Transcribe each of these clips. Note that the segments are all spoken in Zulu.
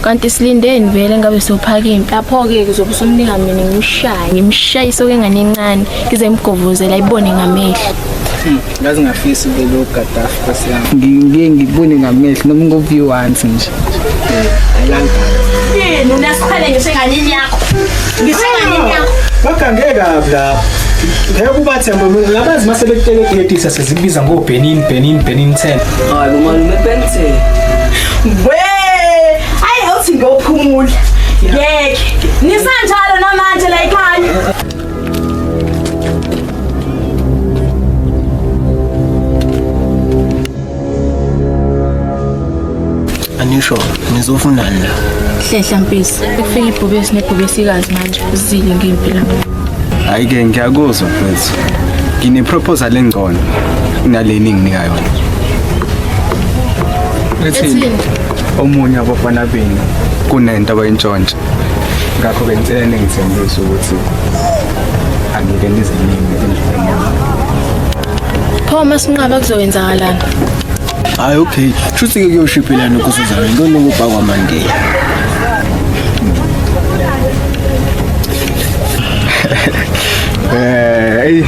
Kanti silindeni vele ngabe sophaka impi. Lapho-ke kuzobe usumnika mina ngimshaye isoko engane encane ngize ngigovozela ayibone ngamehlo. Ngaze ngafisa lo Gaddafi Nkosi yami. Ngiye ngibone ngamehlo noma ngoviyo once nje. Yini unasiphele ngisenganini yakho? Ngisenganini yakho. Bakangeke kabi lapha. Ngeke ubathembe ngabazi mase bekuthelekisa sezibiza ngoBenin 10. Hayi mama nepente. We! Ayi ngophumula. Ngeke. Nisanjalo namanje la ekhaya. Anisho nizofunani la? Hlehla mpisi. Kufika ibhubesi nebhubesikazi manje. Uzile ngempela. Hayi ke ngiyakuzwa mfethu. Ngine proposal engcono kunaleni nginika yona. Ethini? Omunye abafana beni kunento abayintshontsha. Ngakho bengicela ningithembise ukuthi angike niziningi endleleni yami. Pho masinqaba kuzowenzakalana. Hayi okay. Shuthi ke kuyoshiphelana kusizana ngone ngobhakwa manje. Hey.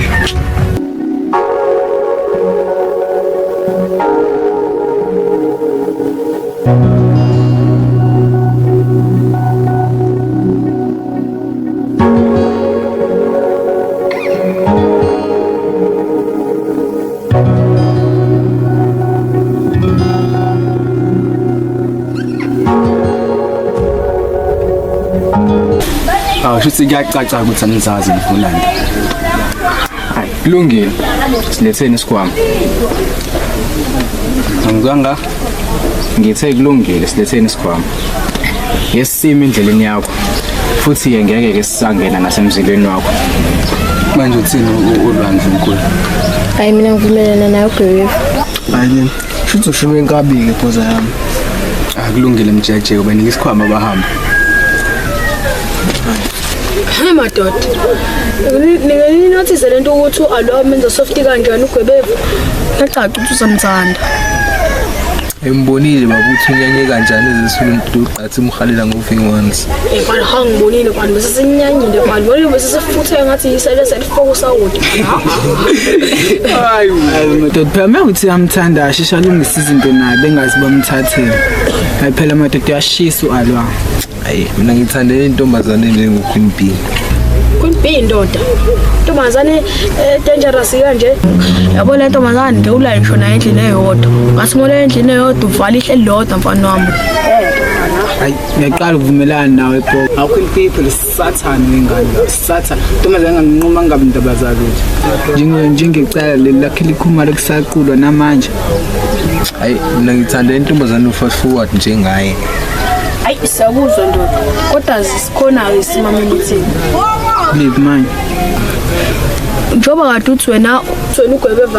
Shuthi kuyacaca ukuthi anizazi nifunani. Hayi, kulungile. Siletheni isikhwama. Angizwanga. Ngithe kulungile siletheni isikhwama. Yesimo endleleni yakho. Futhi ke ngeke ke sisangena nasemzilweni wakho. Manje uthini uLwandle unkulu? Hayi mina ngivumelana nayo Gwevu. Hayi, shuthi ushume inkabike phoza yami. Akulungile mjeje ubenika isikhwama bahamba. Hayi madoda. Ningeni notice lento ukuthi alo menza soft kanjani uGwevu. Ecaca ukuthi usamthanda. Embonile babuthi unyanye kanjani ezisula umuntu uqathi umhalela ngovingonzi. Bani hangibonile bani bese sinyanyile bani wena bese sifuthe ngathi yisele selifocus awuthi. Hayi madoda phela uthi amthanda ashisha lungisa izinto naye bengazi bamthathele. Hayi phela madoda uyashisa uAlwa. Hayi mina ngithanda intombazane njengoQueen B. Queen B indoda. Intombazane dangerous kanje. Yabo le ntombazane nje ulala ngisho nayo endlini eyodwa. Ngasimola endlini eyodwa uvala ihle lodwa mfana wami. Hayi ngiyaqala ukuvumelana nawe bro. Awukho people Satan wengane. Satan. Intombazane nginquma ngabe indaba zakhe. Njengecala lakhe likhumala kusaqulwa namanje. Hayi mina ngithanda intombazane fast forward njengaye. Hayi siyakuzwa ndoda. Kodwa sikhona isimameni ethini. Live man. Njoba kade uthi wena uGwevu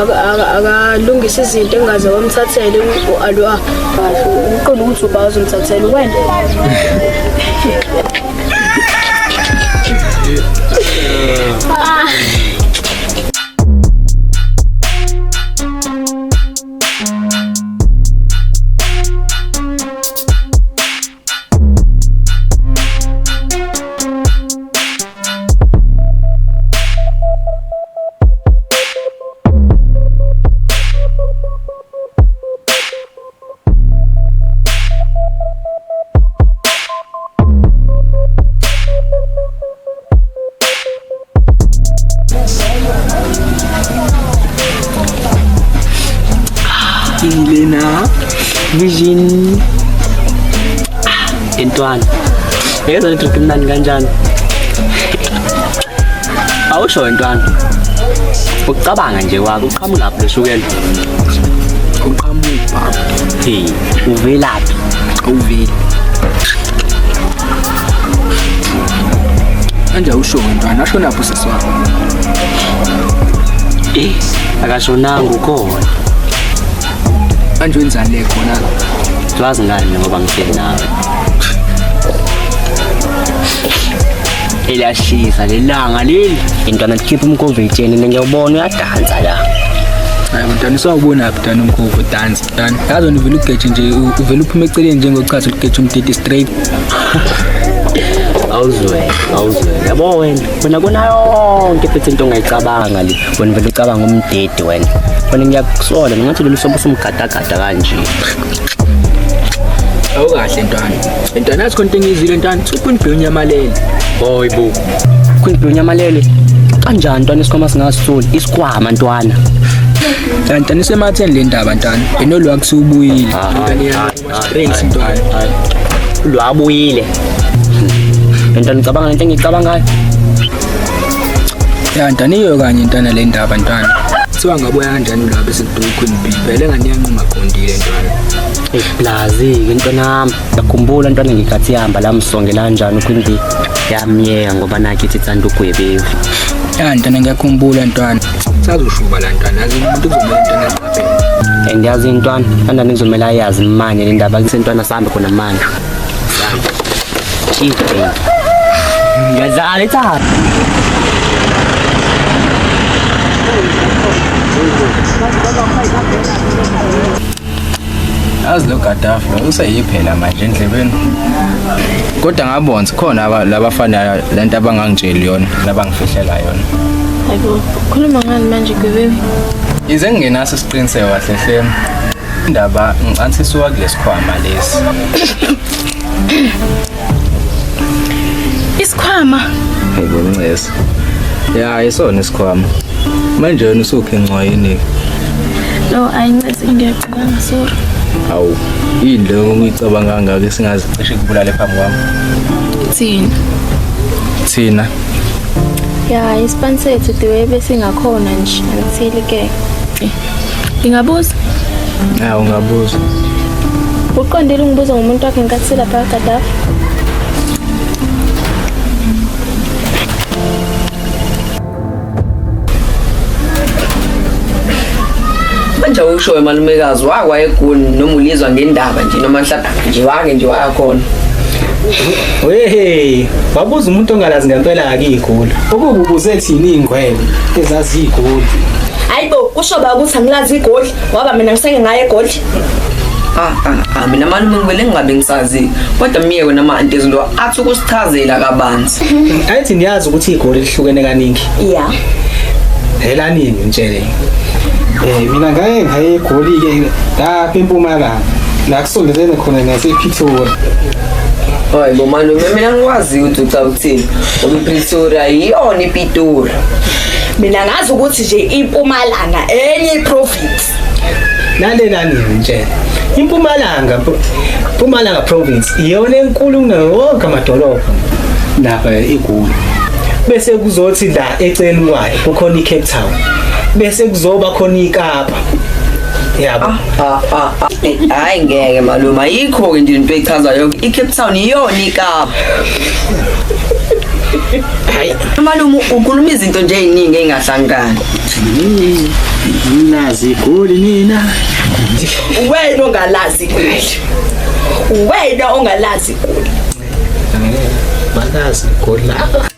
akalungisa izinto engaze wamthathele uAlwa. Uqonda ukuthi ubazo umthathele wena. Ilena Vision Entwana. Yebo into kimnani kanjani? Awusho Entwana. Ukucabanga nje kwakho uqhamuka lapho lesukela. uqhamuka baba. Hey, uvelaphi? Awuveli. Manje usho Ntwana asho lapho seswakho. Akashonanga ukhona. Manje wenzani khona? Wazi ngani ngoba ngihleli nawe. Elashisa lelanga leli. Intwana likhipha umkonvetsheni ngiyabona uyadansa la. Hayi mntwana usawubona mntwana umkhulu dance mntwana. Yazi uvela ugeje nje uvela uphume eceleni njengochaza ugeje umtiti straight. Awuzwe yabo wena kona yonke phethe into ongayicabanga le wena vele ucabanga umdede wena ngiyakusola ngathi lolu sobo somgadagada kanje. Awukahle ntwana yazi konke engizile ntwana ukhona ibhonyamalele. Boy bo khona ibhonyamalele kanjani ntwana isikhwama singasitholi isikhwama ntwana ntwana isematheni le ndaba ntwana enolwakho usubuyile ntwana lwabuyile ntwana ngicabanga lento engicabangayo ntwana iyo kanye ntwana le ndaba ntwana kuthiwa ngaboya kanjani la bese kudukhona ibhele nganiyanquma qondile ntwana Plazi-ke ntwanami ngiyakhumbula ntwana ngikhathi ihamba la msongela kanjani ukhindi yamyeka ngoba nakhe ithi ithanda ugwebevu. Ntwana ngiyakhumbula ntwana sazoshuba la ntwana yazi umuntu kuzomela ntwana eqaphela ngiyazi ntwana kanjani ngizomela ayazi manje le ndaba kusentwana sihambe khona manje ngiyazala ithanda Azi lo Gaddafi lo useyiphela manje endlebeni. Kodwa ngabonza khona labafana lento abangangitsheli yona, labangifihlela yona. Hayibo, khuluma ngani manje Gwebevu? Ize ngingenaso isiqiniseko kahle hle. Indaba ngicansi suka kulesikhwama lesi. Isikhwama. Hayibo ngcesi. Ya isona isikhwama. Manje wena usukhenqwa yini? No, ayingazi ngiyacabanga sorry. Awu, yini lo ngicabanga ngake singazi cishe kubulale phambi kwami. Thina. Ya, ispansethu diwe bese ngakhona nje ngithili ke. Ngingabuza? Hawu ngabuza. Uqondile ungibuza ngomuntu wakhe nkathi lapha Gaddafi. Manje usho emalumekazi wakwa eGoli noma ulizwa ngendaba nje noma mhlawumbe nje wake nje wayakhona. Hey, babuza umuntu ongalazi ngempela akigoli. Ukububuze thini ingwele ezazi igoli. Hayibo kusho ba ukuthi angilazi iGoli ngoba mina ngisenge ngaye eGoli. Mina malume ngivele ngingabe ngisazi kodwa miye wena manje izinto athi ukusichazela kabanzi. Ayithi niyazi ukuthi igoli lihlukene kaningi. Yeah. Hela nini ngitshele. Mina ngaye eGoli ke lapha eMpumalanga. La kusondezene khona nasePretoria. Hayibo malume mina ngikwazi ukuthi uthini. Ngoba iPretoria iyona iPitori. Mina ngazi ukuthi nje iMpumalanga enye iprovince. Lalela nini ngitshele. Mpumalanga province iyona enkulu kunayo wonke amadolobha lapha eGoli. Bese kuzothi la eceleni kwayo kukhona iCape Town. Bese kuzoba khona iKapa. Yabo. Hayi ngeke malume ayikho ke nje into echaza yonke iCape Town iyona iKapa. Hayi malume ukhuluma izinto nje eziningi engahlangani. Nginazi iGoli nina. Wena ongalazi iGoli. Wena ongalazi iGoli. Bakazi iGoli la.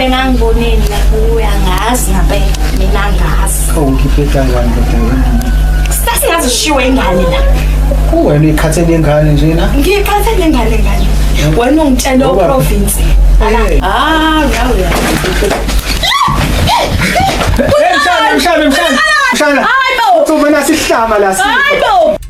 ngabe ngangiboneni la uyangazi ngabe mina ngazi. Ngiphephe kanjani kodwa? Sasingazishiwe ingane la. Wena uyikhathele ingane nje na? Ngikhathele ingane. Wena ungitshela province. Nawe. Mshana. Hayibo. Uthumela sihlama la. Hayibo.